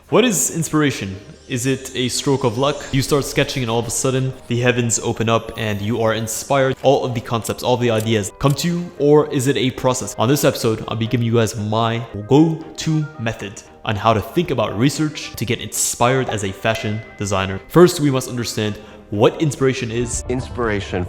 What is inspiration? Is it a stroke of luck? You start sketching and all of a sudden the heavens open up and you are inspired. All of the concepts, all of the ideas come to you, or is it a process? On this episode, I'll be giving you guys my go-to method on how to think about research to get inspired as a fashion designer. First, we must understand what inspiration is.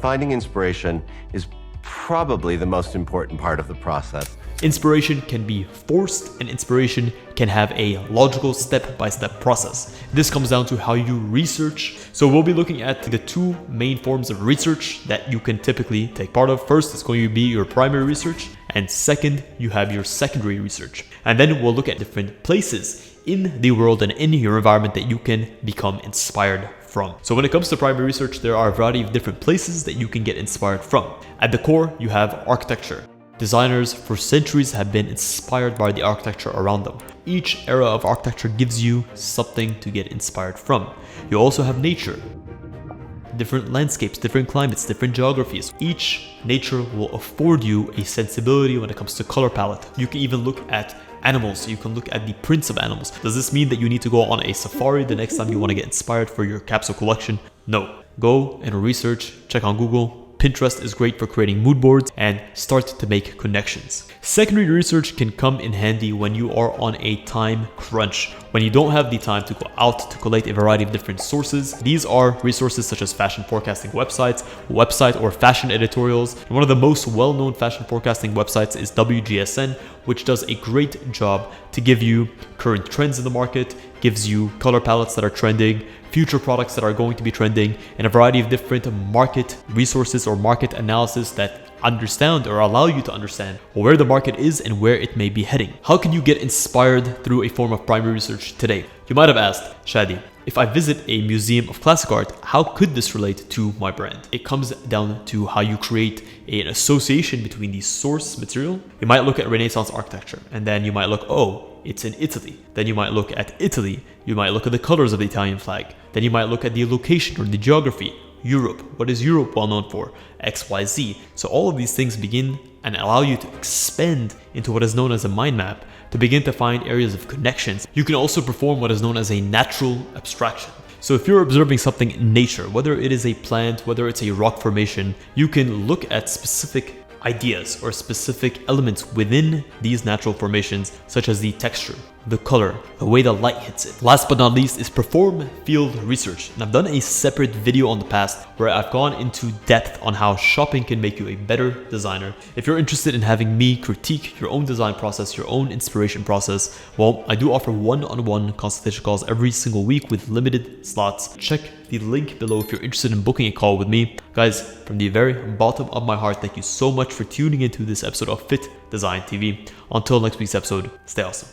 Finding inspiration is probably the most important part of the process. Inspiration can be forced and inspiration can have a logical step-by-step process. This comes down to how you research. So we'll be looking at the two main forms of research that you can typically take part of. First, it's going to be your primary research, and second, you have your secondary research. And then we'll look at different places in the world and in your environment that you can become inspired from. So when it comes to primary research, there are a variety of different places that you can get inspired from. At the core, you have architecture. Designers for centuries have been inspired by the architecture around them. Each era of architecture gives you something to get inspired from. You also have nature. Different landscapes, different climates, different geographies. Each nature will afford you a sensibility when it comes to color palette. You can even look at animals. You can look at the prints of animals. Does this mean that you need to go on a safari the next time you want to get inspired for your capsule collection? No. Go and research, check on Google. Pinterest is great for creating mood boards and start to make connections. Secondary research can come in handy when you are on a time crunch, when you don't have the time to go out to collate a variety of different sources. These are resources such as fashion forecasting website or fashion editorials. And one of the most well-known fashion forecasting websites is WGSN, which does a great job to give you current trends in the market, gives you color palettes that are trending, future products that are going to be trending, and a variety of different market resources or market analysis that understand or allow you to understand where the market is and where it may be heading. How can you get inspired through a form of primary research today? You might have asked, Shadi, if I visit a museum of classic art, how could this relate to my brand? It comes down to how you create an association between the source material. You might look at Renaissance architecture and then you might look, oh, it's in Italy. Then you might look at Italy. You might look at the colors of the Italian flag. Then you might look at the location or the geography. Europe. What is Europe well known for? XYZ. So all of these things begin and allow you to expand into what is known as a mind map to begin to find areas of connections. You can also perform what is known as a natural abstraction. So if you're observing something in nature, whether it is a plant, whether it's a rock formation, you can look at specific ideas or specific elements within these natural formations, such as the texture, the color, the way the light hits it. Last but not least is perform field research. And I've done a separate video on the past where I've gone into depth on how shopping can make you a better designer. If you're interested in having me critique your own design process, your own inspiration process, well, I do offer one-on-one consultation calls every single week with limited slots. Check the link below if you're interested in booking a call with me. Guys, from the very bottom of my heart, thank you so much for tuning into this episode of Fit Design TV. Until next week's episode, stay awesome.